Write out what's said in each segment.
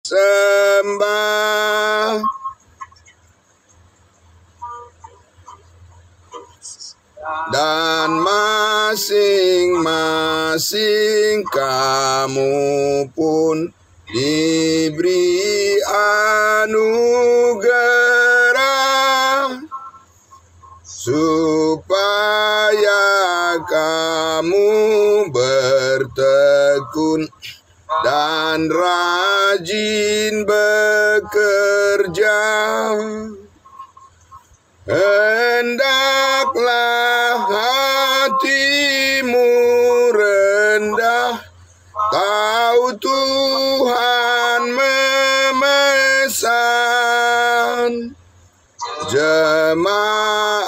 sembah. Dan masing-masing kamu pun diberi anugerah supaya kamu bertekun dan rajin bekerja. Hendaklah hatimu rendah, tahu Tuhan memesan jemaat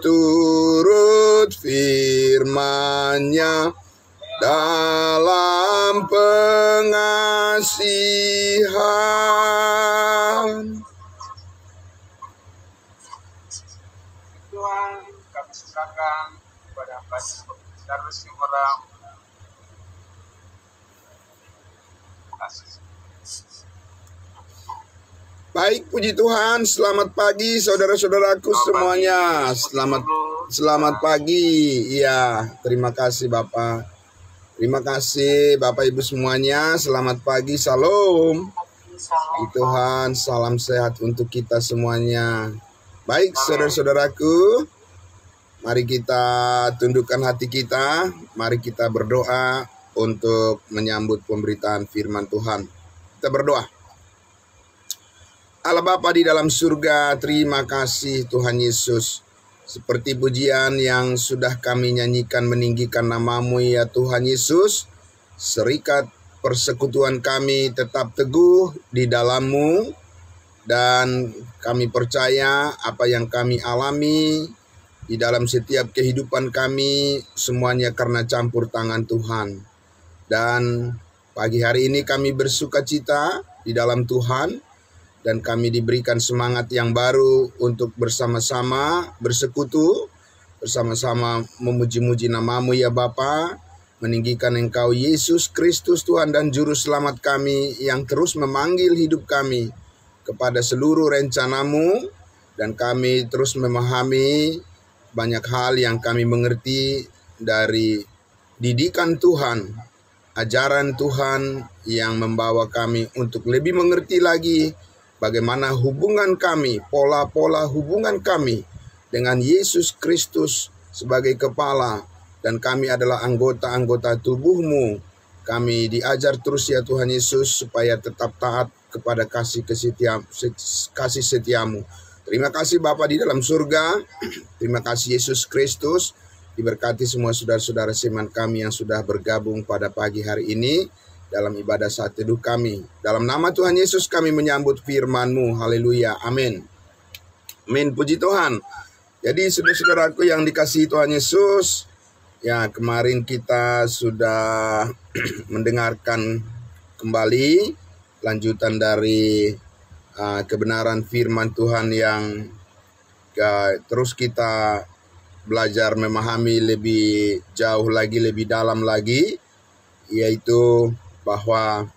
turut firman-Nya dalam pengasihan. Tuhan, kami serahkan kepada Darus Orang. Baik, puji Tuhan. Selamat pagi saudara-saudaraku semuanya. Selamat pagi. Iya, terima kasih Bapak. Terima kasih Bapak Ibu semuanya. Selamat pagi. Salam. Tuhan, salam sehat untuk kita semuanya. Baik, saudara-saudaraku, mari kita tundukkan hati kita, mari kita berdoa untuk menyambut pemberitaan firman Tuhan. Kita berdoa. Allah Bapa di dalam surga, terima kasih Tuhan Yesus. Seperti pujian yang sudah kami nyanyikan meninggikan nama-Mu ya Tuhan Yesus, serikat persekutuan kami tetap teguh di dalam-Mu. Dan kami percaya apa yang kami alami di dalam setiap kehidupan kami semuanya karena campur tangan Tuhan. Dan pagi hari ini kami bersuka cita di dalam Tuhan. Dan kami diberikan semangat yang baru untuk bersama-sama bersekutu. Bersama-sama memuji-muji nama-Mu ya Bapa. Meninggikan Engkau Yesus Kristus Tuhan dan Juru Selamat kami yang terus memanggil hidup kami kepada seluruh rencana-Mu, dan kami terus memahami banyak hal yang kami mengerti dari didikan Tuhan, ajaran Tuhan yang membawa kami untuk lebih mengerti lagi bagaimana hubungan kami, pola-pola hubungan kami dengan Yesus Kristus sebagai kepala, dan kami adalah anggota-anggota tubuh-Mu. Kami diajar terus ya Tuhan Yesus supaya tetap taat kepada kasih setia-Mu. Terima kasih Bapa di dalam surga. Terima kasih Yesus Kristus. Diberkati semua saudara-saudara seiman kami yang sudah bergabung pada pagi hari ini dalam ibadah saat teduh kami. Dalam nama Tuhan Yesus kami menyambut firman-Mu. Haleluya. Amin. Amin. Puji Tuhan. Jadi saudara-saudaraku yang dikasihi Tuhan Yesus, ya kemarin kita sudah mendengarkan kembali lanjutan dari kebenaran firman Tuhan yang terus kita belajar memahami lebih jauh lagi, lebih dalam lagi, yaitu bahwa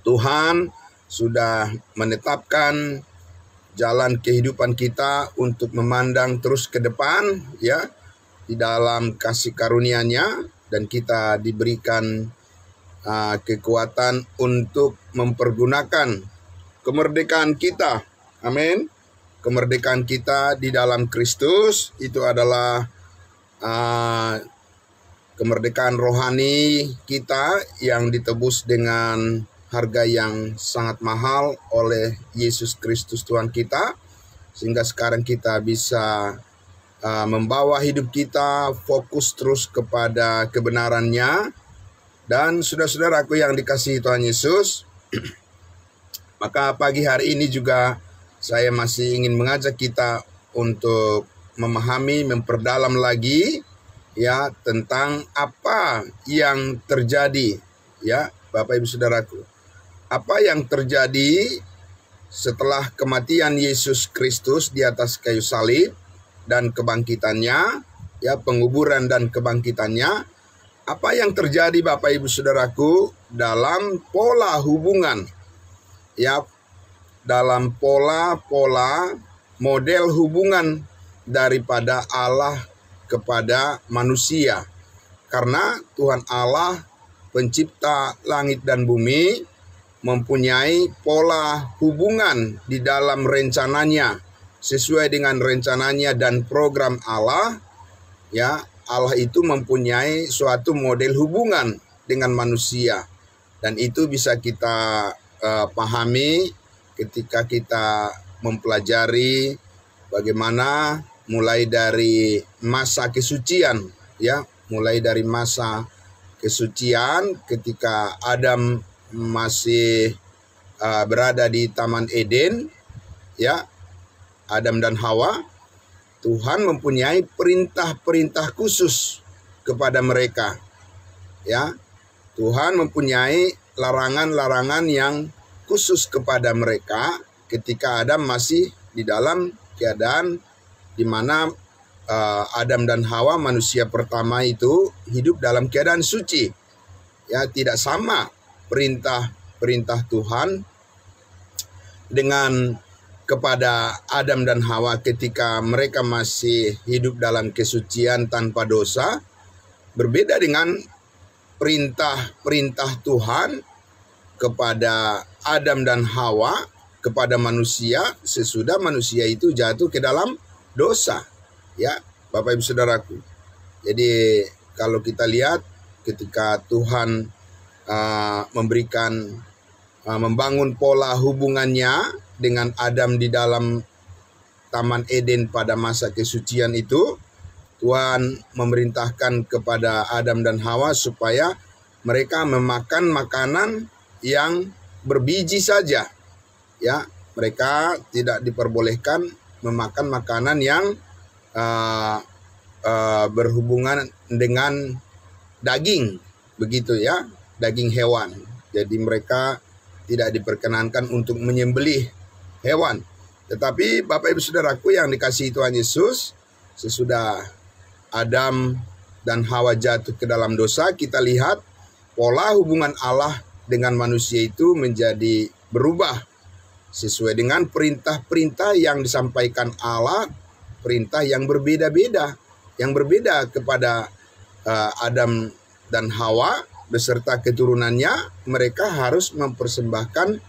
Tuhan sudah menetapkan jalan kehidupan kita untuk memandang terus ke depan ya di dalam kasih karunia-Nya, dan kita diberikan kekuatan untuk mempergunakan kemerdekaan kita. Amin. Kemerdekaan kita di dalam Kristus itu adalah kemerdekaan rohani kita yang ditebus dengan harga yang sangat mahal oleh Yesus Kristus Tuhan kita, sehingga sekarang kita bisa membawa hidup kita fokus terus kepada kebenaran-Nya. Dan saudara-saudaraku yang dikasihi Tuhan Yesus, maka pagi hari ini juga saya masih ingin mengajak kita untuk memahami, memperdalam lagi ya tentang apa yang terjadi ya Bapak Ibu Saudaraku. Apa yang terjadi setelah kematian Yesus Kristus di atas kayu salib dan kebangkitannya, ya penguburan dan kebangkitannya. Apa yang terjadi Bapak Ibu Saudaraku dalam pola hubungan ya dalam pola-pola model hubungan daripada Allah kepada manusia. Karena Tuhan Allah pencipta langit dan bumi mempunyai pola hubungan di dalam rencananya, sesuai dengan rencananya dan program Allah. Ya, Allah itu mempunyai suatu model hubungan dengan manusia, dan itu bisa kita pahami ketika kita mempelajari bagaimana mulai dari masa kesucian, ya, mulai dari masa kesucian ketika Adam masih berada di Taman Eden, ya, Adam dan Hawa. Tuhan mempunyai perintah-perintah khusus kepada mereka, ya. Tuhan mempunyai larangan-larangan yang khusus kepada mereka ketika Adam masih di dalam keadaan di mana Adam dan Hawa, manusia pertama itu, hidup dalam keadaan suci. Ya, tidak sama perintah Tuhan dengan kepada Adam dan Hawa ketika mereka masih hidup dalam kesucian tanpa dosa, berbeda dengan perintah Tuhan kepada Adam dan Hawa, kepada manusia sesudah manusia itu jatuh ke dalam dosa. Ya, Bapak Ibu Saudaraku. Jadi kalau kita lihat ketika Tuhan membangun pola hubungannya dengan Adam di dalam Taman Eden pada masa kesucian itu, Tuhan memerintahkan kepada Adam dan Hawa supaya mereka memakan makanan yang berbiji saja. Ya, mereka tidak diperbolehkan memakan makanan yang berhubungan dengan daging, begitu ya, daging hewan. Jadi mereka tidak diperkenankan untuk menyembelih hewan. Tetapi Bapak Ibu Saudaraku yang dikasihi Tuhan Yesus, sesudah Adam dan Hawa jatuh ke dalam dosa, kita lihat pola hubungan Allah dengan manusia itu menjadi berubah sesuai dengan perintah-perintah yang disampaikan Allah, perintah yang berbeda-beda, yang berbeda kepada Adam dan Hawa beserta keturunannya. Mereka harus mempersembahkan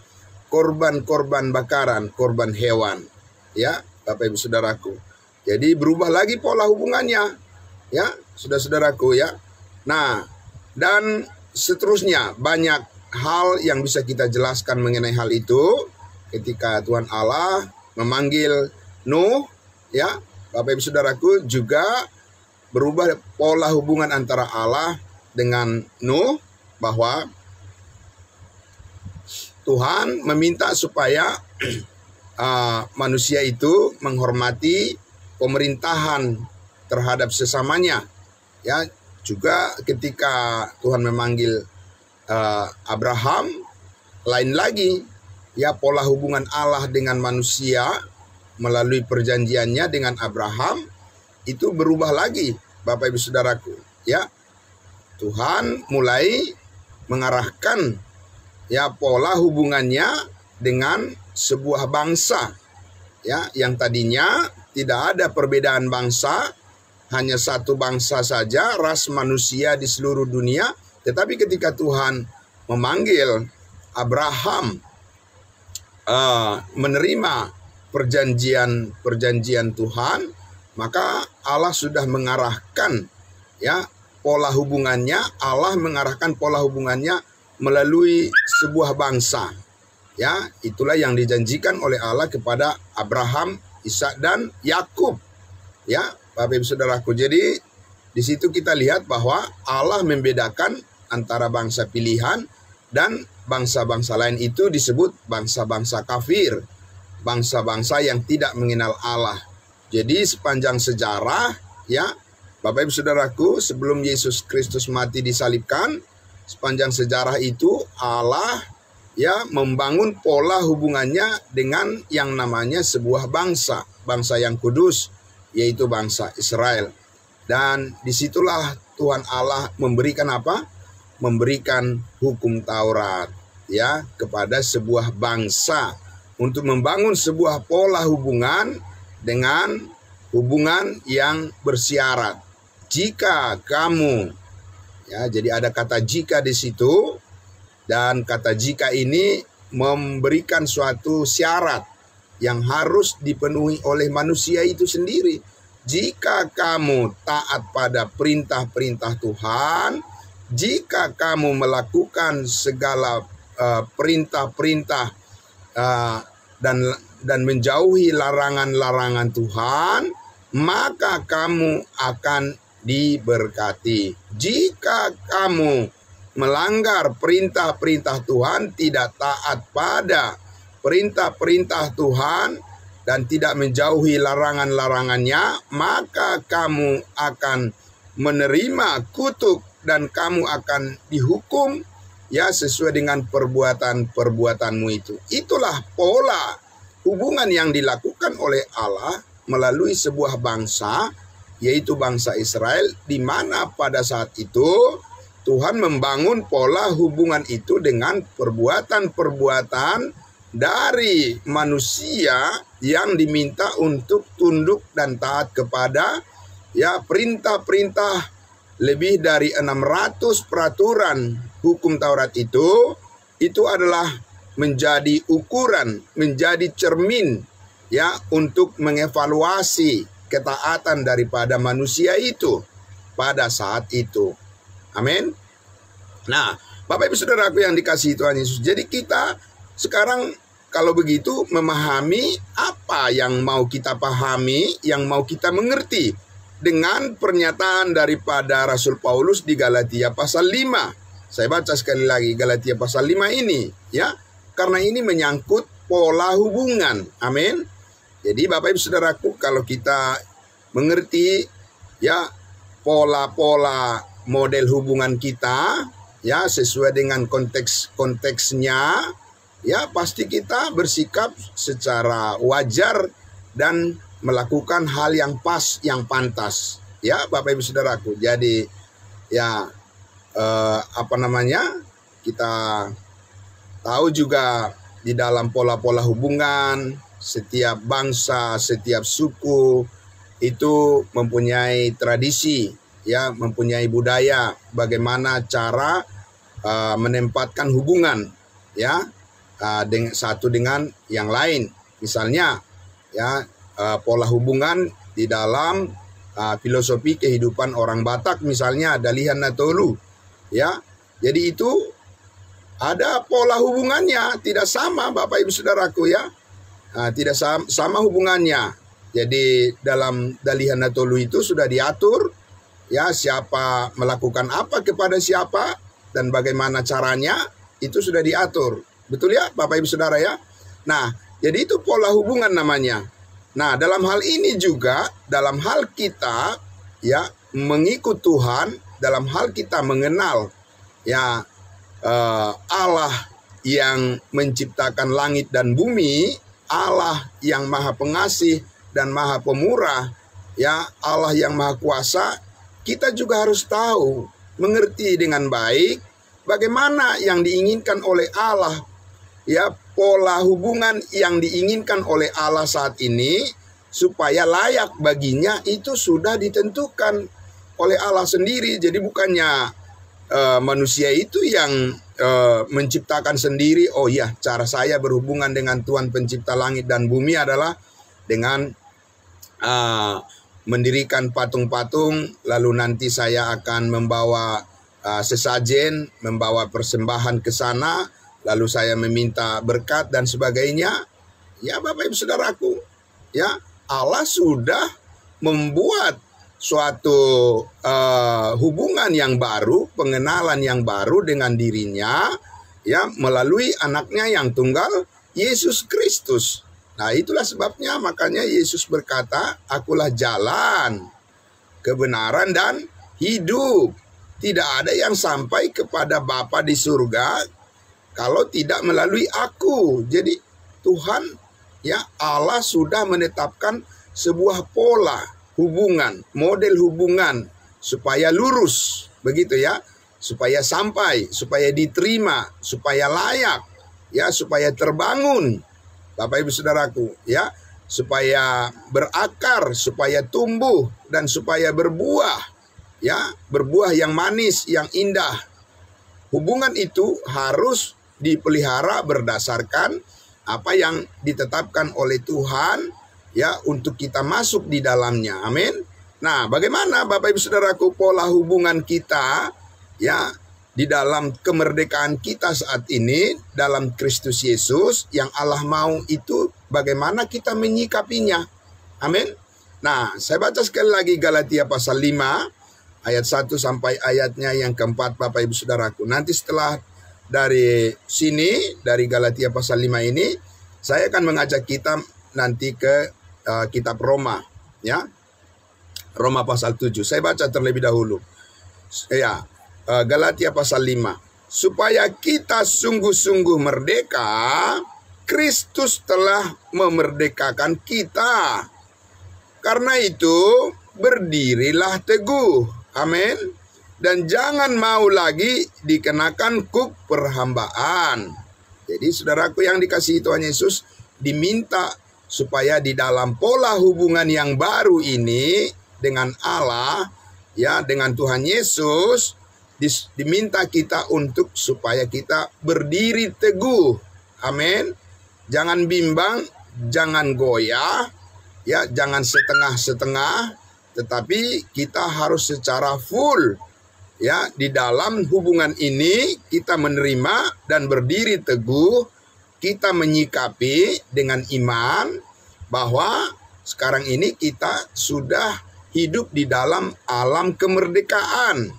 korban-korban bakaran, korban hewan. Ya, Bapak Ibu Saudaraku. Jadi berubah lagi pola hubungannya. Ya, saudara-saudaraku ya. Nah, dan seterusnya banyak hal yang bisa kita jelaskan mengenai hal itu. Ketika Tuhan Allah memanggil Nuh, ya, Bapak Ibu Saudaraku, juga berubah pola hubungan antara Allah dengan Nuh, bahwa Tuhan meminta supaya manusia itu menghormati pemerintahan terhadap sesamanya. Ya, juga ketika Tuhan memanggil Abraham, lain lagi, ya, pola hubungan Allah dengan manusia melalui perjanjiannya dengan Abraham itu berubah lagi, Bapak Ibu Saudaraku. Ya, Tuhan mulai mengarahkan, ya, pola hubungannya dengan sebuah bangsa, ya, yang tadinya tidak ada perbedaan bangsa, hanya satu bangsa saja, ras manusia di seluruh dunia. Tetapi ketika Tuhan memanggil Abraham menerima perjanjian Tuhan, maka Allah sudah mengarahkan, ya, pola hubungannya. Allah mengarahkan pola hubungannya melalui sebuah bangsa. Ya, itulah yang dijanjikan oleh Allah kepada Abraham, Ishak dan Yakub. Ya, Bapak Ibu Saudaraku. Jadi di situ kita lihat bahwa Allah membedakan antara bangsa pilihan dan bangsa-bangsa lain, itu disebut bangsa-bangsa kafir, bangsa-bangsa yang tidak mengenal Allah. Jadi sepanjang sejarah, ya, Bapak Ibu Saudaraku, sebelum Yesus Kristus mati disalibkan, sepanjang sejarah itu Allah, ya, membangun pola hubungannya dengan yang namanya sebuah bangsa, bangsa yang kudus, yaitu bangsa Israel. Dan disitulah Tuhan Allah memberikan apa? Memberikan hukum Taurat. ya kepada sebuah bangsa untuk membangun sebuah pola hubungan dengan hubungan yang bersyarat. Jika kamu, ya, jadi ada kata jika di situ, dan kata jika ini memberikan suatu syarat yang harus dipenuhi oleh manusia itu sendiri. Jika kamu taat pada perintah-perintah Tuhan, jika kamu melakukan segala perintah-perintah dan menjauhi larangan-larangan Tuhan, maka kamu akan diberkati. Jika kamu melanggar perintah-perintah Tuhan, tidak taat pada perintah-perintah Tuhan dan tidak menjauhi larangan-larangannya, maka kamu akan menerima kutuk dan kamu akan dihukum, ya, sesuai dengan perbuatan-perbuatanmu itu. Itulah pola hubungan yang dilakukan oleh Allah melalui sebuah bangsa, yaitu bangsa Israel, di mana pada saat itu Tuhan membangun pola hubungan itu dengan perbuatan-perbuatan dari manusia yang diminta untuk tunduk dan taat kepada, ya, perintah-perintah lebih dari 600 peraturan hukum Taurat itu adalah menjadi ukuran, menjadi cermin, ya, untuk mengevaluasi ketaatan daripada manusia itu pada saat itu. Amin. Nah, Bapak Ibu Saudaraku yang dikasihi Tuhan Yesus, jadi kita sekarang kalau begitu memahami apa yang mau kita pahami, yang mau kita mengerti dengan pernyataan daripada Rasul Paulus di Galatia pasal 5. Saya baca sekali lagi Galatia pasal 5 ini, ya. Karena ini menyangkut pola hubungan. Amin. Jadi Bapak Ibu Saudaraku, kalau kita mengerti, ya, pola-pola model hubungan kita, ya, sesuai dengan konteksnya, ya, pasti kita bersikap secara wajar dan melakukan hal yang pas, yang pantas, ya, Bapak Ibu Saudaraku. Jadi, ya, kita tahu juga di dalam pola-pola hubungan, setiap bangsa, setiap suku itu mempunyai tradisi, ya, mempunyai budaya bagaimana cara menempatkan hubungan, ya, satu dengan yang lain. Misalnya, ya, pola hubungan di dalam filosofi kehidupan orang Batak, misalnya ada lihan natolu, ya. Jadi itu ada pola hubungannya, tidak sama Bapak Ibu Saudaraku, ya. Tidak sama hubungannya. Jadi dalam dalihan natolu itu sudah diatur, ya, siapa melakukan apa kepada siapa dan bagaimana caranya, itu sudah diatur. Betul ya Bapak Ibu Saudara, ya. Nah, jadi itu pola hubungan namanya. Nah, dalam hal ini juga, dalam hal kita, ya, mengikut Tuhan, dalam hal kita mengenal, ya, Allah yang menciptakan langit dan bumi, Allah yang maha pengasih dan maha pemurah, ya, Allah yang maha kuasa, kita juga harus tahu, mengerti dengan baik bagaimana yang diinginkan oleh Allah, ya, pola hubungan yang diinginkan oleh Allah saat ini supaya layak baginya itu sudah ditentukan oleh Allah sendiri. Jadi bukannya manusia itu yang menciptakan sendiri, oh ya, cara saya berhubungan dengan Tuhan pencipta langit dan bumi adalah dengan mendirikan patung-patung, lalu nanti saya akan membawa sesajen, membawa persembahan ke sana, lalu saya meminta berkat dan sebagainya. Ya Bapak Ibu Saudaraku, ya, Allah sudah membuat suatu hubungan yang baru, pengenalan yang baru dengan dirinya, ya, melalui anaknya yang tunggal, Yesus Kristus. Nah, itulah sebabnya makanya Yesus berkata, akulah jalan, kebenaran, dan hidup. Tidak ada yang sampai kepada Bapa di surga kalau tidak melalui aku. Jadi Tuhan, ya, Allah sudah menetapkan sebuah pola hubungan, model hubungan supaya lurus, begitu ya. supaya sampai, supaya diterima, supaya layak, ya, supaya terbangun, Bapak Ibu Saudaraku, ya, supaya berakar, supaya tumbuh, dan supaya berbuah, ya, berbuah yang manis, yang indah. Hubungan itu harus dipelihara berdasarkan apa yang ditetapkan oleh Tuhan, ya, untuk kita masuk di dalamnya. Amin. Nah, bagaimana Bapak Ibu Saudaraku pola hubungan kita, ya, di dalam kemerdekaan kita saat ini dalam Kristus Yesus yang Allah mau itu, bagaimana kita menyikapinya. Amin. Nah, saya baca sekali lagi Galatia pasal 5 ayat 1 sampai ayatnya yang keempat, Bapak Ibu Saudaraku. Nanti setelah dari sini, dari Galatia pasal 5 ini, saya akan mengajak kita nanti ke kitab Roma, ya. Roma pasal 7. Saya baca terlebih dahulu. Ya, Galatia pasal 5. Supaya kita sungguh-sungguh merdeka, Kristus telah memerdekakan kita. Karena itu, berdirilah teguh. Amin. Dan jangan mau lagi dikenakan kuk perhambaan. Jadi saudaraku yang dikasihi Tuhan Yesus, diminta supaya di dalam pola hubungan yang baru ini dengan Allah, ya, dengan Tuhan Yesus, diminta kita untuk supaya kita berdiri teguh. Amin. Jangan bimbang, jangan goyah, ya, jangan setengah-setengah, tetapi kita harus secara full, ya, di dalam hubungan ini kita menerima dan berdiri teguh, kita menyikapi dengan iman bahwa sekarang ini kita sudah hidup di dalam alam kemerdekaan.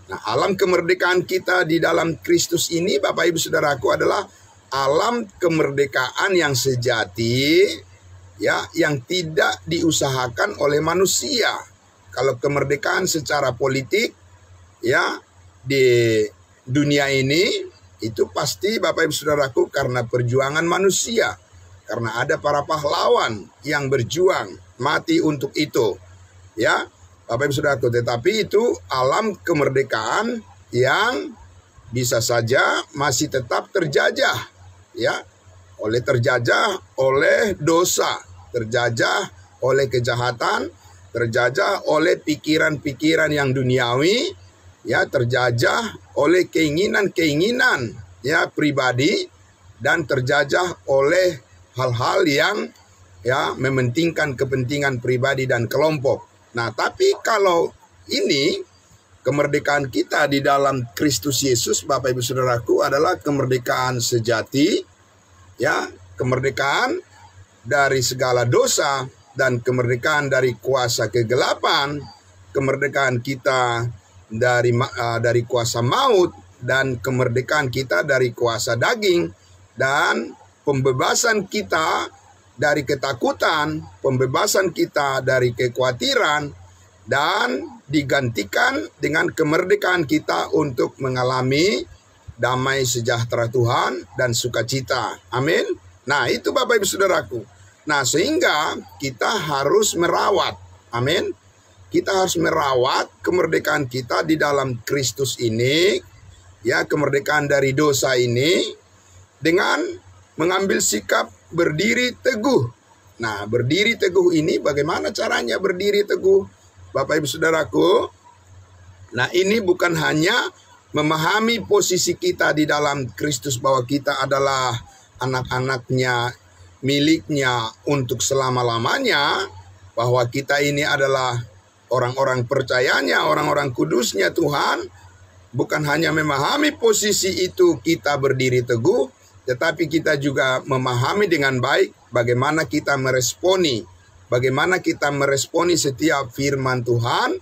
Nah, alam kemerdekaan kita di dalam Kristus ini, Bapak Ibu Saudaraku, adalah alam kemerdekaan yang sejati, ya, yang tidak diusahakan oleh manusia. Kalau kemerdekaan secara politik, ya, di dunia ini itu pasti Bapak Ibu Saudaraku karena perjuangan manusia, karena ada para pahlawan yang berjuang mati untuk itu, ya, Bapak Ibu Saudaraku. Tetapi itu alam kemerdekaan yang bisa saja masih tetap terjajah, ya, terjajah oleh dosa, terjajah oleh kejahatan, terjajah oleh pikiran-pikiran yang duniawi, ya, terjajah oleh keinginan-keinginan, ya, pribadi, dan terjajah oleh hal-hal yang, ya, mementingkan kepentingan pribadi dan kelompok. Nah, tapi kalau ini kemerdekaan kita di dalam Kristus Yesus, Bapak Ibu Saudaraku, adalah kemerdekaan sejati, ya, kemerdekaan dari segala dosa dan kemerdekaan dari kuasa kegelapan, kemerdekaan kita dari kuasa maut, dan kemerdekaan kita dari kuasa daging, dan pembebasan kita dari ketakutan, pembebasan kita dari kekhawatiran, dan digantikan dengan kemerdekaan kita untuk mengalami damai sejahtera Tuhan dan sukacita. Amin. Nah, itu Bapak Ibu Saudaraku. Nah, sehingga kita harus merawat. Amin. Kita harus merawat kemerdekaan kita di dalam Kristus ini, ya, kemerdekaan dari dosa ini, dengan mengambil sikap berdiri teguh. Nah, berdiri teguh ini bagaimana caranya berdiri teguh, Bapak Ibu Saudaraku? Nah, ini bukan hanya memahami posisi kita di dalam Kristus bahwa kita adalah anak-anaknya, miliknya untuk selama-lamanya, bahwa kita ini adalah orang-orang percayanya, orang-orang kudusnya Tuhan. Bukan hanya memahami posisi itu kita berdiri teguh, tetapi kita juga memahami dengan baik bagaimana kita meresponi setiap firman Tuhan,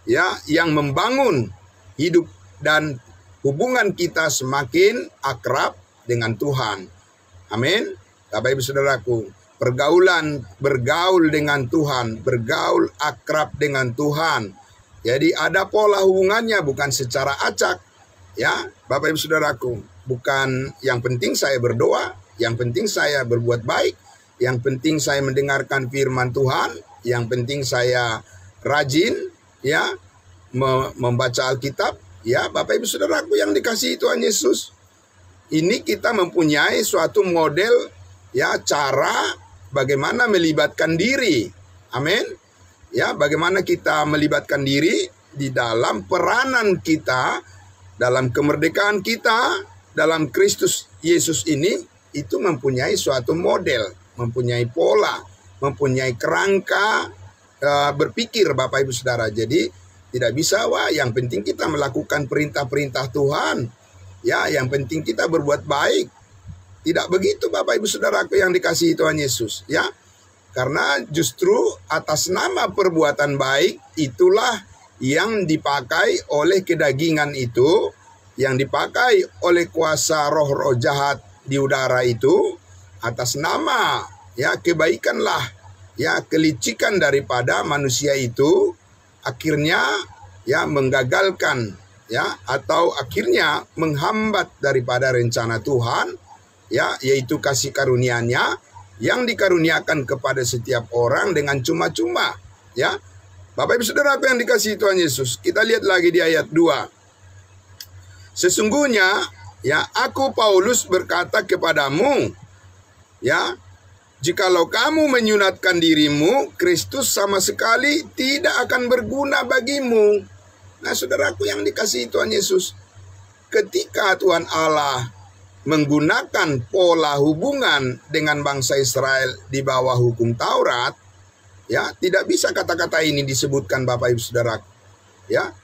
ya, yang membangun hidup dan hubungan kita semakin akrab dengan Tuhan. Amin. Bapak Ibu Saudaraku, bergaul dengan Tuhan, bergaul akrab dengan Tuhan. Jadi ada pola hubungannya, bukan secara acak, ya, Bapak Ibu Saudaraku. Bukan yang penting saya berdoa, yang penting saya berbuat baik, yang penting saya mendengarkan firman Tuhan, yang penting saya rajin, ya, membaca Alkitab, Ya, Bapak Ibu Saudaraku yang dikasihi Tuhan Yesus, ini kita mempunyai suatu model ya cara bagaimana melibatkan diri. Amin. Ya, bagaimana kita melibatkan diri di dalam peranan kita, dalam kemerdekaan kita, dalam Kristus Yesus ini, itu mempunyai suatu model, mempunyai pola, mempunyai kerangka berpikir Bapak Ibu Saudara. Jadi tidak bisa, wah yang penting kita melakukan perintah-perintah Tuhan. Ya, yang penting kita berbuat baik. Tidak begitu Bapak Ibu Saudaraku yang dikasihi Tuhan Yesus, ya. Karena justru atas nama perbuatan baik itulah yang dipakai oleh kedagingan itu, yang dipakai oleh kuasa roh-roh jahat di udara itu, atas nama ya kebaikanlah, ya kelicikan daripada manusia itu akhirnya ya menggagalkan ya atau akhirnya menghambat daripada rencana Tuhan, ya, yaitu kasih karunia-Nya yang dikaruniakan kepada setiap orang dengan cuma-cuma, ya. Bapak Ibu Saudara yang dikasihi Tuhan Yesus, kita lihat lagi di ayat 2. Sesungguhnya ya aku Paulus berkata kepadamu, ya, jikalau kamu menyunatkan dirimu, Kristus sama sekali tidak akan berguna bagimu. Nah, saudaraku yang dikasihi Tuhan Yesus, ketika Tuhan Allah menggunakan pola hubungan dengan bangsa Israel di bawah hukum Taurat, ya, tidak bisa kata-kata ini disebutkan Bapak Ibu Saudaraku. Ya,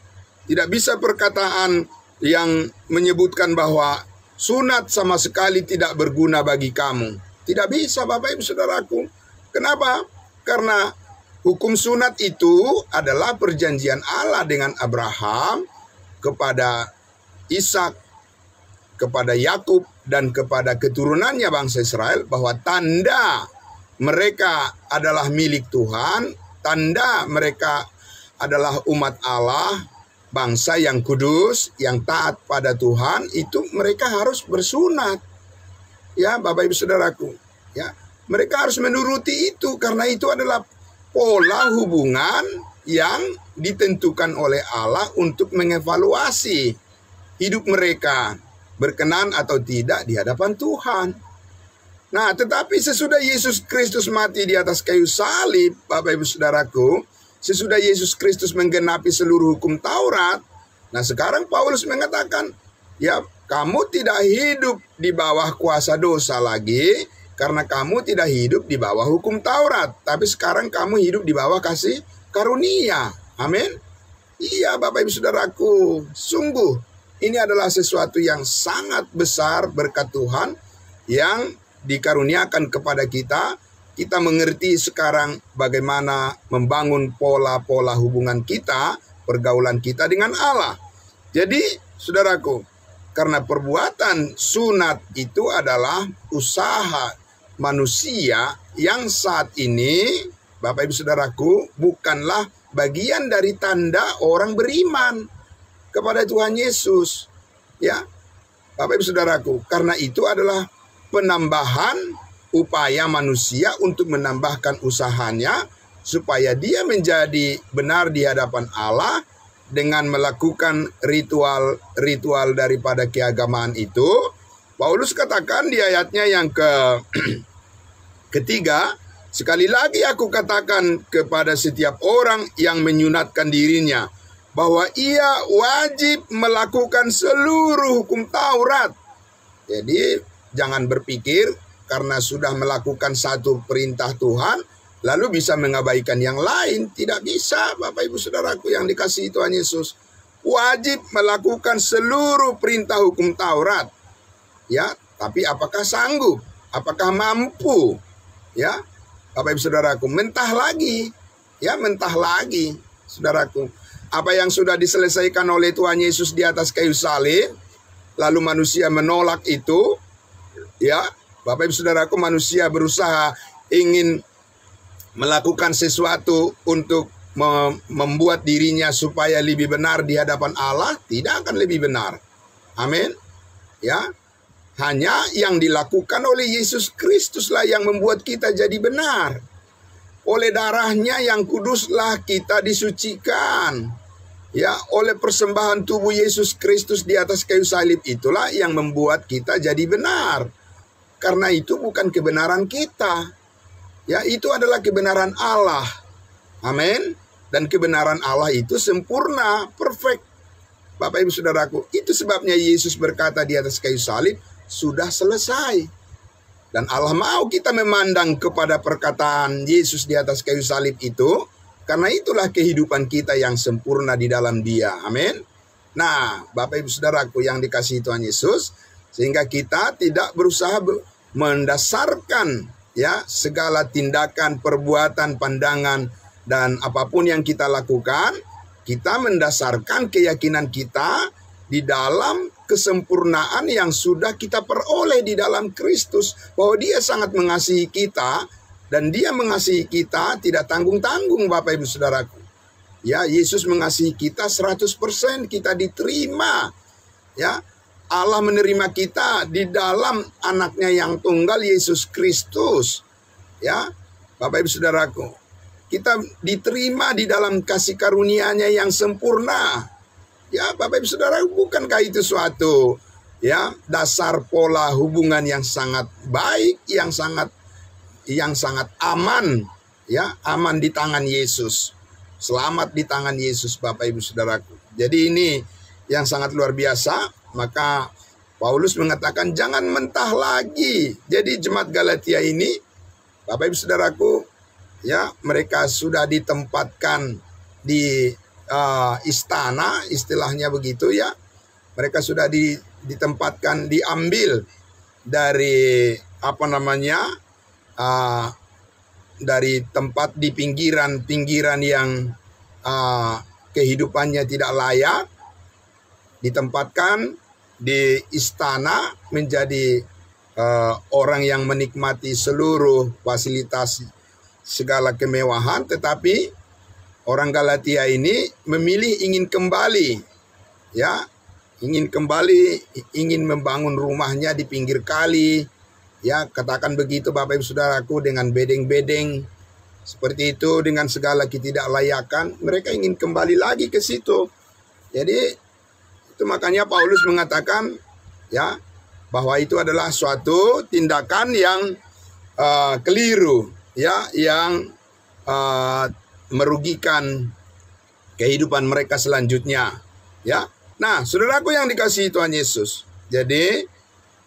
tidak bisa perkataan yang menyebutkan bahwa sunat sama sekali tidak berguna bagi kamu. Tidak bisa Bapak Ibu Saudaraku. Kenapa? Karena hukum sunat itu adalah perjanjian Allah dengan Abraham kepada Ishak, kepada Yakub dan kepada keturunannya bangsa Israel, bahwa tanda mereka adalah milik Tuhan, tanda mereka adalah umat Allah, bangsa yang kudus, yang taat pada Tuhan, itu mereka harus bersunat. Ya, Bapak Ibu Saudaraku, ya, mereka harus menuruti itu karena itu adalah pola hubungan yang ditentukan oleh Allah untuk mengevaluasi hidup mereka berkenan atau tidak di hadapan Tuhan. Nah, tetapi sesudah Yesus Kristus mati di atas kayu salib, Bapak Ibu Saudaraku, sesudah Yesus Kristus menggenapi seluruh hukum Taurat, nah sekarang Paulus mengatakan, ya, kamu tidak hidup di bawah kuasa dosa lagi, karena kamu tidak hidup di bawah hukum Taurat, tapi sekarang kamu hidup di bawah kasih karunia. Amin. Iya, Bapak Ibu Saudaraku, sungguh ini adalah sesuatu yang sangat besar berkat Tuhan yang dikaruniakan kepada kita. Kita mengerti sekarang bagaimana membangun pola-pola hubungan kita, pergaulan kita dengan Allah. Jadi, saudaraku, karena perbuatan sunat itu adalah usaha manusia yang saat ini, Bapak Ibu Saudaraku, bukanlah bagian dari tanda orang beriman kepada Tuhan Yesus. Ya, Bapak Ibu Saudaraku, karena itu adalah penambahan upaya manusia untuk menambahkan usahanya supaya dia menjadi benar di hadapan Allah dengan melakukan ritual-ritual daripada keagamaan itu. Paulus katakan di ayatnya yang ketiga, sekali lagi aku katakan kepada setiap orang yang menyunatkan dirinya, bahwa ia wajib melakukan seluruh hukum Taurat. Jadi jangan berpikir karena sudah melakukan satu perintah Tuhan lalu bisa mengabaikan yang lain. Tidak bisa, Bapak Ibu Saudaraku yang dikasihi Tuhan Yesus. Wajib melakukan seluruh perintah hukum Taurat. Ya, tapi apakah sanggup? Apakah mampu? Ya, Bapak Ibu Saudaraku, mentah lagi. Ya, mentah lagi, saudaraku. Apa yang sudah diselesaikan oleh Tuhan Yesus di atas kayu salib, lalu manusia menolak itu, ya, Bapak Ibu Saudaraku, manusia berusaha ingin melakukan sesuatu untuk membuat dirinya supaya lebih benar di hadapan Allah, tidak akan lebih benar. Amin. Ya, hanya yang dilakukan oleh Yesus Kristuslah yang membuat kita jadi benar. Oleh darahnya yang kuduslah kita disucikan. Ya, oleh persembahan tubuh Yesus Kristus di atas kayu salib itulah yang membuat kita jadi benar. Karena itu bukan kebenaran kita. Ya, itu adalah kebenaran Allah. Amin. Dan kebenaran Allah itu sempurna, perfect. Bapak Ibu Saudaraku, itu sebabnya Yesus berkata di atas kayu salib, sudah selesai. Dan Allah mau kita memandang kepada perkataan Yesus di atas kayu salib itu, karena itulah kehidupan kita yang sempurna di dalam Dia. Amin. Nah, Bapak Ibu Saudaraku yang dikasihi Tuhan Yesus, sehingga kita tidak berusaha mendasarkan ya segala tindakan, perbuatan, pandangan, dan apapun yang kita lakukan, kita mendasarkan keyakinan kita di dalam kesempurnaan yang sudah kita peroleh di dalam Kristus. Bahwa Dia sangat mengasihi kita, dan Dia mengasihi kita tidak tanggung-tanggung, Bapak Ibu Saudaraku. Ya, Yesus mengasihi kita 100%, kita diterima. Ya, Allah menerima kita di dalam anaknya yang tunggal, Yesus Kristus. Ya, Bapak Ibu Saudaraku, kita diterima di dalam kasih karunia-Nya yang sempurna. Ya, Bapak Ibu Saudara, bukankah itu suatu ya dasar pola hubungan yang sangat baik, yang sangat aman, ya, aman di tangan Yesus. Selamat di tangan Yesus, Bapak Ibu Saudaraku. Jadi ini yang sangat luar biasa. Maka Paulus mengatakan jangan mentah lagi. Jadi jemaat Galatia ini, Bapak Ibu Saudaraku, ya, mereka sudah ditempatkan di istana, istilahnya begitu ya. Mereka sudah ditempatkan, diambil dari dari tempat di pinggiran yang kehidupannya tidak layak, ditempatkan di istana menjadi orang yang menikmati seluruh fasilitas, segala kemewahan. Tetapi orang Galatia ini memilih ingin kembali, ya, ingin membangun rumahnya di pinggir kali, ya, katakan begitu Bapak Ibu Saudaraku, dengan bedeng-bedeng seperti itu, dengan segala ketidaklayakan, mereka ingin kembali lagi ke situ. Jadi itu makanya Paulus mengatakan, ya, bahwa itu adalah suatu tindakan yang keliru, ya, yang merugikan kehidupan mereka selanjutnya, ya. Nah, saudaraku yang dikasihi Tuhan Yesus, jadi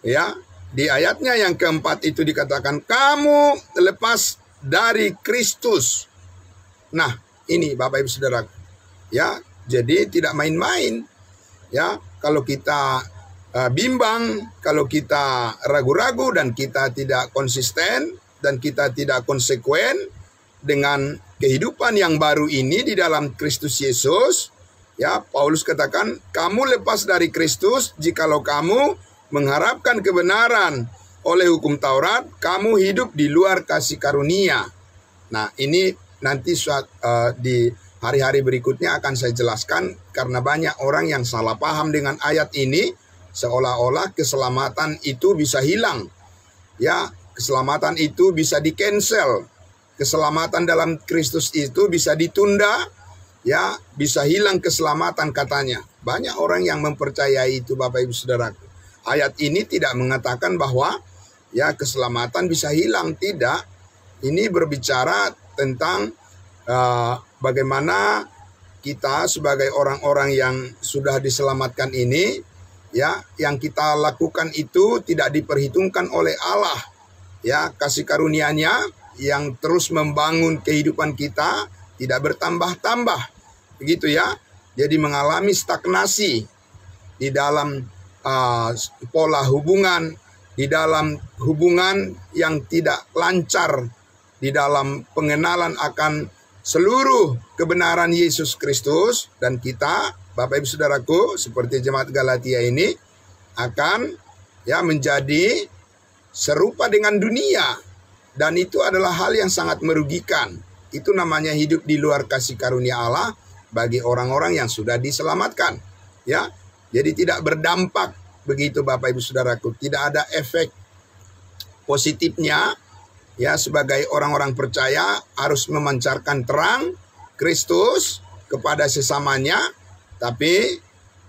ya, di ayatnya yang keempat itu dikatakan kamu lepas dari Kristus. Nah, ini Bapak Ibu Saudaraku, ya, jadi tidak main-main, ya. Kalau kita bimbang, kalau kita ragu-ragu, dan kita tidak konsisten, dan kita tidak konsekuen dengan kehidupan yang baru ini di dalam Kristus Yesus, ya, Paulus katakan kamu lepas dari Kristus jikalau kamu mengharapkan kebenaran oleh hukum Taurat, kamu hidup di luar kasih karunia. Nah, ini nanti di hari-hari berikutnya akan saya jelaskan, karena banyak orang yang salah paham dengan ayat ini, seolah-olah keselamatan itu bisa hilang. Ya, keselamatan itu bisa di-cancel. Keselamatan dalam Kristus itu bisa ditunda, ya, bisa hilang keselamatan katanya. Banyak orang yang mempercayai itu, Bapak Ibu Saudaraku. Ayat ini tidak mengatakan bahwa ya keselamatan bisa hilang, tidak. Ini berbicara tentang bagaimana kita sebagai orang-orang yang sudah diselamatkan ini, ya, yang kita lakukan itu tidak diperhitungkan oleh Allah. Ya, kasih karunia-Nya yang terus membangun kehidupan kita tidak bertambah-tambah, begitu ya. Jadi mengalami stagnasi di dalam pola hubungan, di dalam hubungan yang tidak lancar, di dalam pengenalan akan seluruh kebenaran Yesus Kristus. Dan kita, Bapak Ibu Saudaraku, seperti jemaat Galatia ini, akan ya menjadi serupa dengan dunia. Dan itu adalah hal yang sangat merugikan. Itu namanya hidup di luar kasih karunia Allah bagi orang-orang yang sudah diselamatkan. Ya, jadi tidak berdampak begitu Bapak Ibu Saudaraku. Tidak ada efek positifnya. Ya, sebagai orang-orang percaya harus memancarkan terang Kristus kepada sesamanya. tapi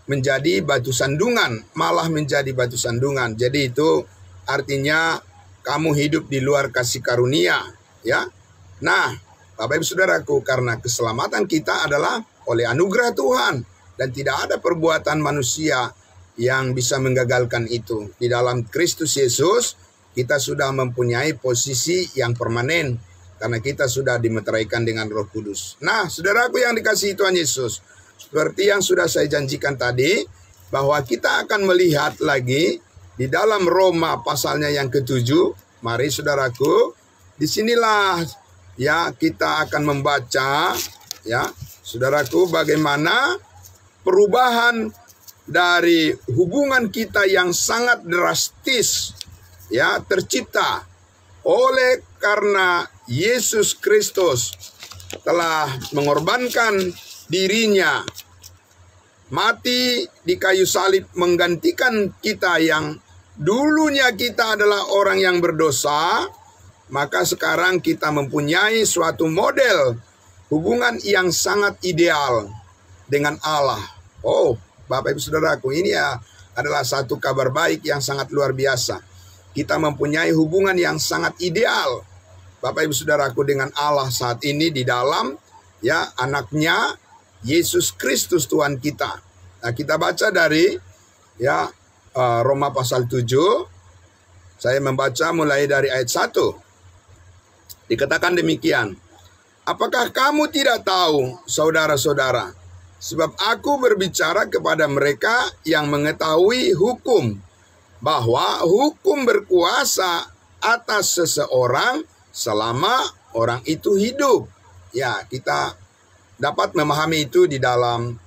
menjadi batu sandungan, malah menjadi batu sandungan. Jadi itu artinya kamu hidup di luar kasih karunia, ya. Nah, Bapak Ibu Saudaraku, karena keselamatan kita adalah oleh anugerah Tuhan dan tidak ada perbuatan manusia yang bisa menggagalkan itu. Di dalam Kristus Yesus kita sudah mempunyai posisi yang permanen karena kita sudah dimeteraikan dengan Roh Kudus. Nah, saudaraku yang dikasihi Tuhan Yesus, seperti yang sudah saya janjikan tadi, bahwa kita akan melihat lagi di dalam Roma pasalnya yang ke-7. Mari saudaraku, disinilah ya kita akan membaca ya saudaraku bagaimana perubahan dari hubungan kita yang sangat drastis ya tercipta oleh karena Yesus Kristus telah mengorbankan dirinya mati di kayu salib menggantikan kita yang dulunya kita adalah orang yang berdosa. Maka sekarang kita mempunyai suatu model hubungan yang sangat ideal dengan Allah. Oh, Bapak Ibu Saudaraku, ini ya adalah satu kabar baik yang sangat luar biasa. Kita mempunyai hubungan yang sangat ideal, Bapak Ibu Saudaraku, dengan Allah saat ini di dalam ya anaknya Yesus Kristus Tuhan kita. Nah, kita baca dari ya Roma pasal 7. Saya membaca mulai dari ayat 1. Dikatakan demikian, apakah kamu tidak tahu, saudara-saudara, sebab aku berbicara kepada mereka yang mengetahui hukum, bahwa hukum berkuasa atas seseorang selama orang itu hidup. Ya, kita dapat memahami itu di dalam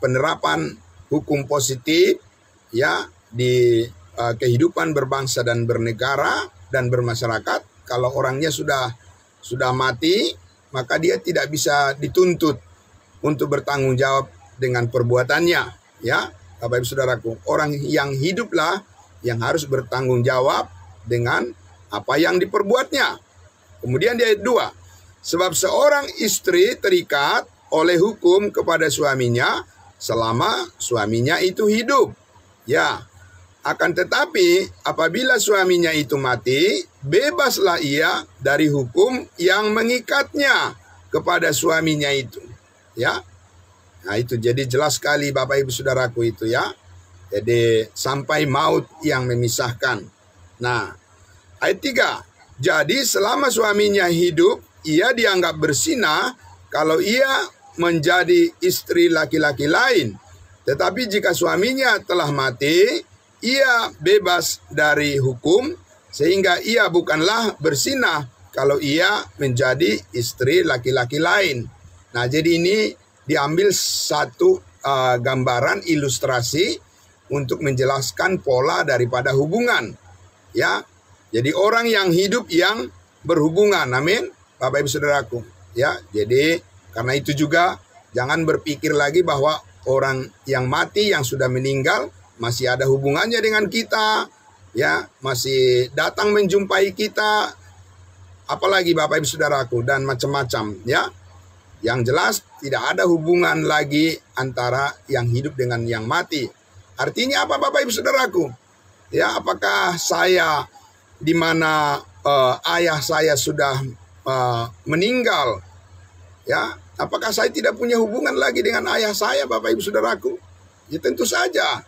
penerapan hukum positif ya di kehidupan berbangsa dan bernegara dan bermasyarakat. Kalau orangnya sudah mati, maka dia tidak bisa dituntut untuk bertanggung jawab dengan perbuatannya. Ya, Bapak Ibu Saudaraku, orang yang hiduplah yang harus bertanggung jawab dengan apa yang diperbuatnya. Kemudian di ayat 2, sebab seorang istri terikat oleh hukum kepada suaminya selama suaminya itu hidup. Ya, akan tetapi apabila suaminya itu mati, bebaslah ia dari hukum yang mengikatnya kepada suaminya itu. Ya. Nah, itu jadi jelas sekali Bapak Ibu Saudaraku itu ya. Jadi sampai maut yang memisahkan. Nah, ayat 3. Jadi selama suaminya hidup, ia dianggap bersinah kalau ia menjadi istri laki-laki lain. Tetapi jika suaminya telah mati, ia bebas dari hukum, sehingga ia bukanlah bersinah kalau ia menjadi istri laki-laki lain. Nah, jadi ini diambil satu gambaran ilustrasi untuk menjelaskan pola daripada hubungan. Ya, jadi orang yang hidup yang berhubungan, amin, Bapak Ibu Saudaraku. Ya, jadi karena itu juga jangan berpikir lagi bahwa orang yang mati, yang sudah meninggal, masih ada hubungannya dengan kita, ya, masih datang menjumpai kita, apalagi Bapak Ibu Saudaraku, dan macam-macam, ya. Yang jelas tidak ada hubungan lagi antara yang hidup dengan yang mati. Artinya apa Bapak Ibu Saudaraku? Ya, apakah saya di mana ayah saya sudah meninggal, ya, apakah saya tidak punya hubungan lagi dengan ayah saya Bapak Ibu Saudaraku? Ya tentu saja.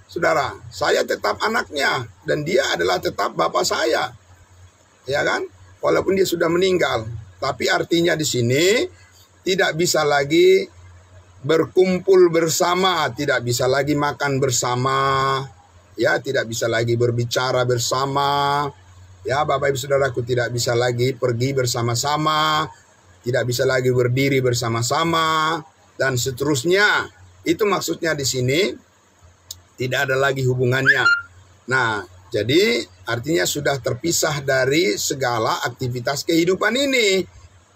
Saudara, saya tetap anaknya dan dia adalah tetap bapak saya. Ya kan? Walaupun dia sudah meninggal, tapi artinya di sini tidak bisa lagi berkumpul bersama, tidak bisa lagi makan bersama, ya, tidak bisa lagi berbicara bersama. Ya, Bapak Ibu Saudaraku, tidak bisa lagi pergi bersama-sama, tidak bisa lagi berdiri bersama-sama dan seterusnya. Itu maksudnya di sini. Tidak ada lagi hubungannya. Nah, jadi artinya sudah terpisah dari segala aktivitas kehidupan ini.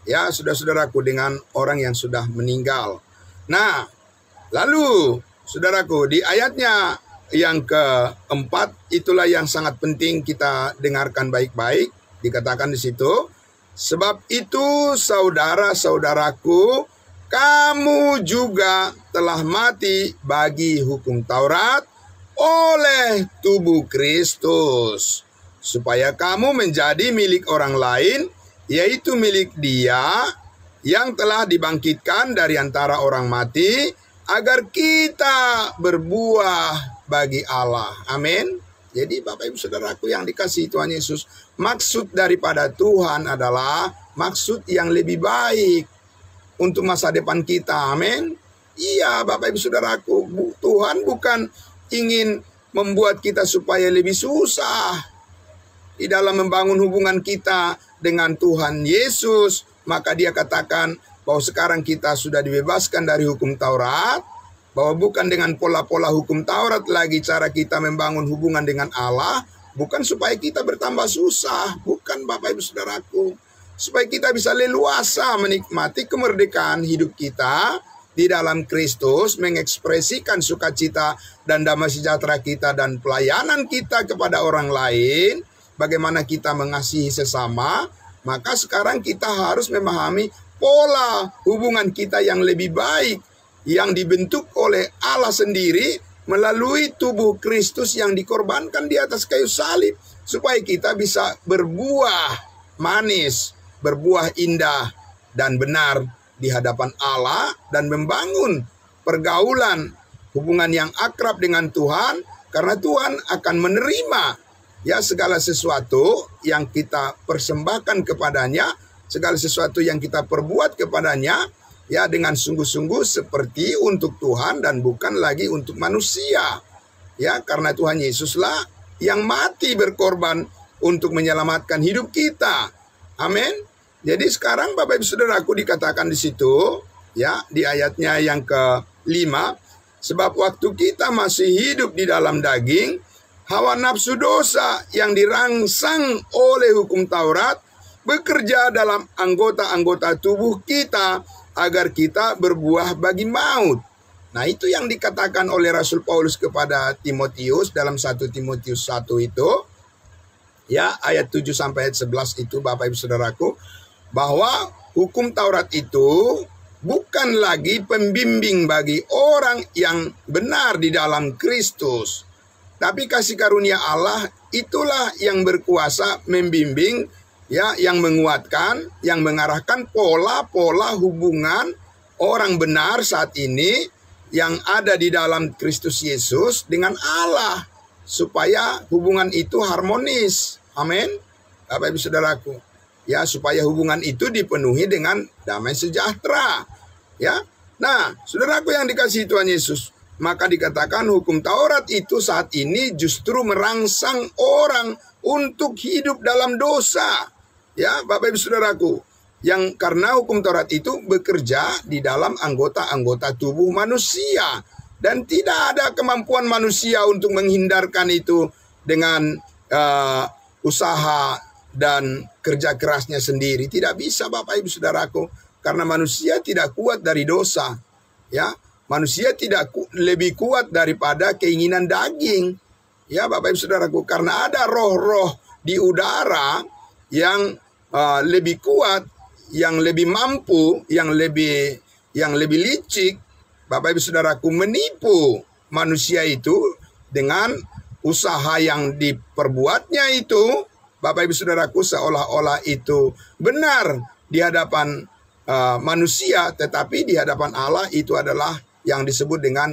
Ya, saudara-saudaraku, dengan orang yang sudah meninggal. Nah, lalu saudaraku, di ayatnya yang keempat, itulah yang sangat penting kita dengarkan baik-baik. Dikatakan di situ, sebab itu saudara-saudaraku, kamu juga telah mati bagi hukum Taurat oleh tubuh Kristus, supaya kamu menjadi milik orang lain, yaitu milik Dia yang telah dibangkitkan dari antara orang mati, agar kita berbuah bagi Allah. Amin. Jadi Bapak Ibu Saudaraku yang dikasihi Tuhan Yesus, maksud daripada Tuhan adalah maksud yang lebih baik untuk masa depan kita. Amin. Iya Bapak Ibu Saudaraku, Tuhan bukan ingin membuat kita supaya lebih susah di dalam membangun hubungan kita dengan Tuhan Yesus. Maka Dia katakan bahwa sekarang kita sudah dibebaskan dari hukum Taurat, bahwa bukan dengan pola-pola hukum Taurat lagi cara kita membangun hubungan dengan Allah, bukan supaya kita bertambah susah, bukan Bapak Ibu Saudaraku, supaya kita bisa leluasa menikmati kemerdekaan hidup kita di dalam Kristus, mengekspresikan sukacita dan damai sejahtera kita dan pelayanan kita kepada orang lain, bagaimana kita mengasihi sesama. Maka sekarang kita harus memahami pola hubungan kita yang lebih baik, yang dibentuk oleh Allah sendiri melalui tubuh Kristus yang dikorbankan di atas kayu salib, supaya kita bisa berbuah manis, berbuah indah dan benar di hadapan Allah, dan membangun pergaulan hubungan yang akrab dengan Tuhan, karena Tuhan akan menerima segala sesuatu yang kita persembahkan kepadanya, segala sesuatu yang kita perbuat kepadanya, dengan sungguh-sungguh seperti untuk Tuhan dan bukan lagi untuk manusia. Karena Tuhan Yesuslah yang mati berkorban untuk menyelamatkan hidup kita. Amin. Jadi sekarang Bapak Ibu Saudaraku dikatakan di situ, di ayatnya yang ke-5, sebab waktu kita masih hidup di dalam daging, hawa nafsu dosa yang dirangsang oleh hukum Taurat bekerja dalam anggota-anggota tubuh kita agar kita berbuah bagi maut. Nah, itu yang dikatakan oleh Rasul Paulus kepada Timotius dalam 1 Timotius 1 itu, ayat 7 sampai ayat 11 itu Bapak Ibu Saudaraku, bahwa hukum Taurat itu bukan lagi pembimbing bagi orang yang benar di dalam Kristus. Tapi kasih karunia Allah itulah yang berkuasa membimbing, yang menguatkan, yang mengarahkan pola-pola hubungan orang benar saat ini yang ada di dalam Kristus Yesus dengan Allah, supaya hubungan itu harmonis. Amin. Bapak Ibu Saudaraku, supaya hubungan itu dipenuhi dengan damai sejahtera. Nah, saudaraku yang dikasihi Tuhan Yesus, maka dikatakan hukum Taurat itu saat ini justru merangsang orang untuk hidup dalam dosa. Bapak Ibu Saudaraku, yang karena hukum Taurat itu bekerja di dalam anggota-anggota tubuh manusia, dan tidak ada kemampuan manusia untuk menghindarkan itu dengan usaha dan kerja kerasnya sendiri. Tidak bisa Bapak Ibu Saudaraku, karena manusia tidak kuat dari dosa. Manusia tidak lebih kuat daripada keinginan daging. Bapak Ibu Saudaraku, karena ada roh-roh di udara yang lebih kuat, yang lebih mampu, yang lebih licik, Bapak Ibu Saudaraku, menipu manusia itu dengan usaha yang diperbuatnya itu, Bapak Ibu Saudaraku, seolah-olah itu benar di hadapan manusia, tetapi di hadapan Allah itu adalah yang disebut dengan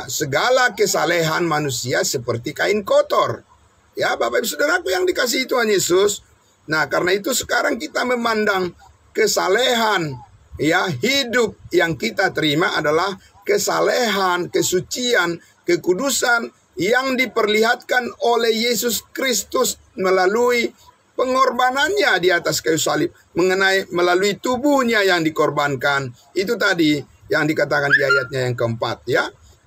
segala kesalehan manusia seperti kain kotor. Bapak Ibu Saudaraku yang dikasihi Tuhan Yesus. Nah, karena itu sekarang kita memandang kesalehan, hidup yang kita terima adalah kesalehan, kesucian, kekudusan yang diperlihatkan oleh Yesus Kristus melalui pengorbanannya di atas kayu salib, melalui tubuhnya yang dikorbankan. Itu tadi yang dikatakan di ayatnya yang keempat.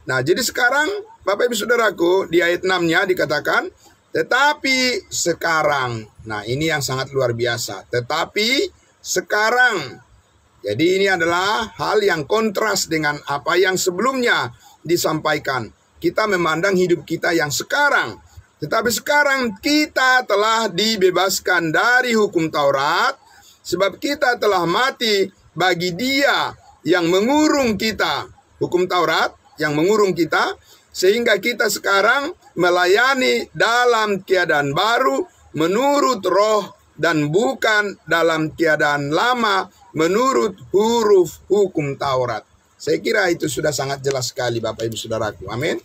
Nah, jadi sekarang Bapak Ibu Saudaraku, di ayat 6-nya dikatakan, tetapi sekarang. Nah, ini yang sangat luar biasa. Tetapi sekarang. Jadi ini adalah hal yang kontras dengan apa yang sebelumnya disampaikan. Kita memandang hidup kita yang sekarang. Tetapi sekarang kita telah dibebaskan dari hukum Taurat, sebab kita telah mati bagi Dia yang mengurung kita, hukum Taurat yang mengurung kita, sehingga kita sekarang melayani dalam keadaan baru menurut roh dan bukan dalam keadaan lama menurut huruf hukum Taurat. Saya kira itu sudah sangat jelas sekali Bapak Ibu Saudaraku. Amin.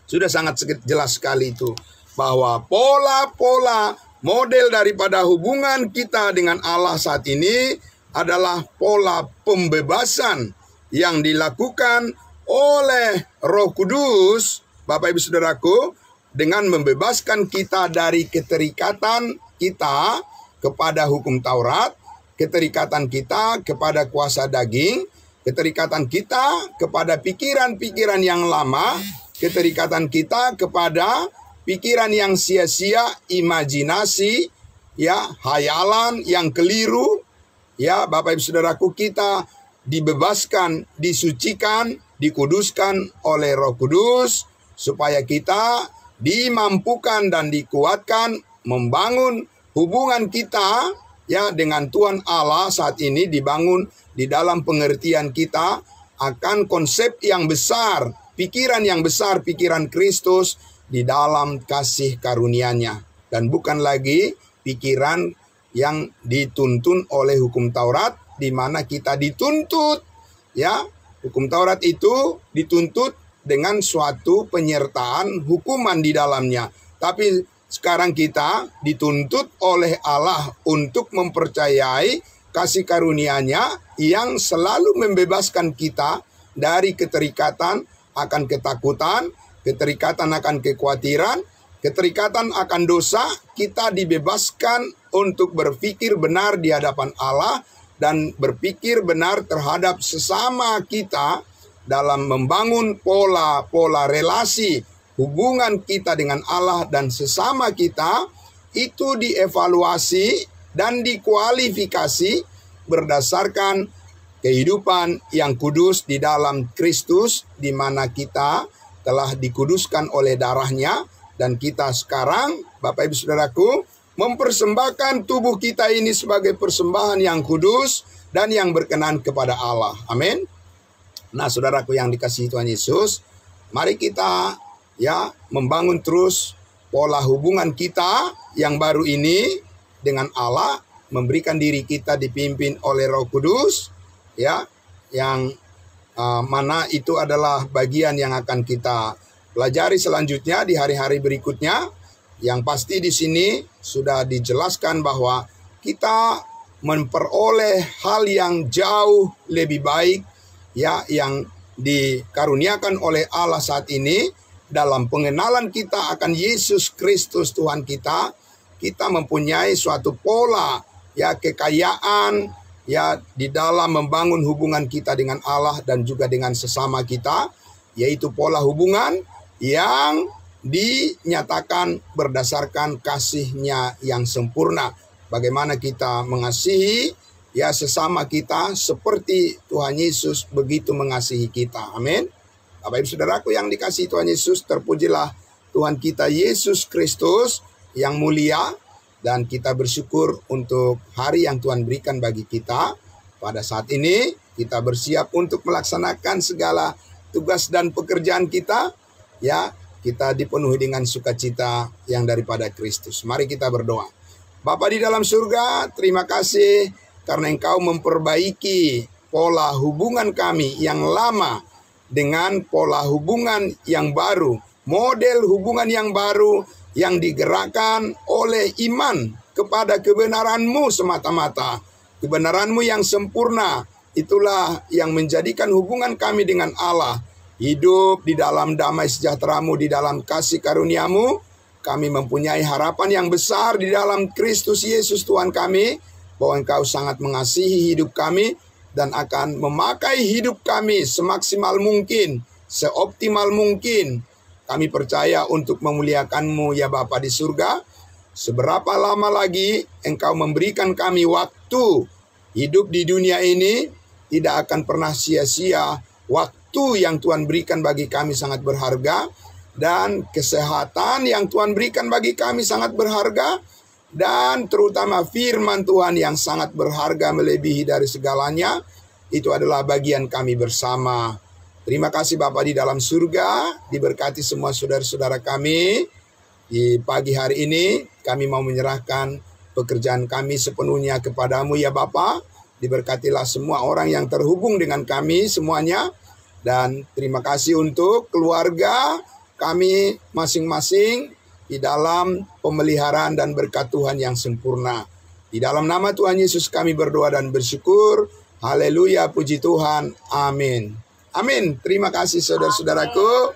Sudah sangat jelas sekali itu, bahwa pola-pola model daripada hubungan kita dengan Allah saat ini adalah pola pembebasan yang dilakukan oleh Roh Kudus, Bapak Ibu Saudaraku, dengan membebaskan kita dari keterikatan kita kepada hukum Taurat, keterikatan kita kepada kuasa daging, keterikatan kita kepada pikiran-pikiran yang lama, keterikatan kita kepada pikiran yang sia-sia, imajinasi, ya, hayalan yang keliru. Ya, Bapak Ibu Saudaraku, kita dibebaskan, disucikan, dikuduskan oleh Roh Kudus, supaya kita dimampukan dan dikuatkan membangun hubungan kita, ya, dengan Tuhan Allah saat ini dibangun di dalam pengertian kita akan konsep yang besar, pikiran yang besar, pikiran Kristus di dalam kasih karunia-Nya, dan bukan lagi pikiran yang dituntun oleh hukum Taurat, di mana kita dituntut, ya, hukum Taurat itu dituntut dengan suatu penyertaan hukuman di dalamnya. Tapi sekarang kita dituntut oleh Allah untuk mempercayai kasih karunia-Nya yang selalu membebaskan kita dari keterikatan akan ketakutan, keterikatan akan kekhawatiran, keterikatan akan dosa. Kita dibebaskan untuk berpikir benar di hadapan Allah dan berpikir benar terhadap sesama kita dalam membangun pola-pola relasi hubungan kita dengan Allah dan sesama kita. Itu dievaluasi dan dikualifikasi berdasarkan kehidupan yang kudus di dalam Kristus, di mana kita telah dikuduskan oleh darah-Nya, dan kita sekarang, Bapak Ibu Saudaraku, mempersembahkan tubuh kita ini sebagai persembahan yang kudus dan yang berkenan kepada Allah. Amin. Nah, saudaraku yang dikasihi Tuhan Yesus, mari kita, ya, membangun terus pola hubungan kita yang baru ini dengan Allah, memberikan diri kita dipimpin oleh Roh Kudus, ya, yang mana itu adalah bagian yang akan kita pelajari selanjutnya di hari-hari berikutnya. Yang pasti di sini sudah dijelaskan bahwa kita memperoleh hal yang jauh lebih baik, ya, yang dikaruniakan oleh Allah saat ini dalam pengenalan kita akan Yesus Kristus Tuhan kita. Kita mempunyai suatu pola, ya, kekayaan, ya, di dalam membangun hubungan kita dengan Allah dan juga dengan sesama kita, yaitu pola hubungan yang dinyatakan berdasarkan kasih-Nya yang sempurna. Bagaimana kita mengasihi, ya, sesama kita seperti Tuhan Yesus begitu mengasihi kita. Amin. Bapak Ibu Saudaraku yang dikasihi Tuhan Yesus, terpujilah Tuhan kita Yesus Kristus yang mulia, dan kita bersyukur untuk hari yang Tuhan berikan bagi kita. Pada saat ini kita bersiap untuk melaksanakan segala tugas dan pekerjaan kita, ya. Kita dipenuhi dengan sukacita yang daripada Kristus. Mari kita berdoa. Bapa di dalam surga, terima kasih karena Engkau memperbaiki pola hubungan kami yang lama dengan pola hubungan yang baru, model hubungan yang baru yang digerakkan oleh iman kepada kebenaran-Mu semata-mata. Kebenaran-Mu yang sempurna, itulah yang menjadikan hubungan kami dengan Allah hidup di dalam damai sejahtera-Mu, di dalam kasih karunia-Mu. Kami mempunyai harapan yang besar di dalam Kristus Yesus Tuhan kami, bahwa Engkau sangat mengasihi hidup kami dan akan memakai hidup kami semaksimal mungkin, seoptimal mungkin. Kami percaya untuk memuliakan-Mu, ya Bapa di surga. Seberapa lama lagi Engkau memberikan kami waktu hidup di dunia ini, tidak akan pernah sia-sia. Waktu yang Tuhan berikan bagi kami sangat berharga, dan kesehatan yang Tuhan berikan bagi kami sangat berharga, dan terutama firman Tuhan yang sangat berharga melebihi dari segalanya. itu adalah bagian kami bersama. Terima kasih Bapa di dalam surga, diberkati semua saudara-saudara kami. Di pagi hari ini kami mau menyerahkan pekerjaan kami sepenuhnya kepadamu ya Bapa. Diberkatilah semua orang yang terhubung dengan kami semuanya. Dan terima kasih untuk keluarga kami masing-masing di dalam pemeliharaan dan berkat Tuhan yang sempurna. Di dalam nama Tuhan Yesus kami berdoa dan bersyukur. Haleluya, puji Tuhan. Amin. Amin. Terima kasih saudara-saudaraku.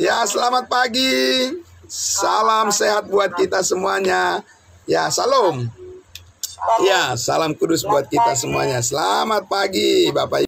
Ya, selamat pagi. Salam sehat buat kita semuanya. Ya, salam. Ya, salam kudus buat kita semuanya. Selamat pagi, Bapak Ibu.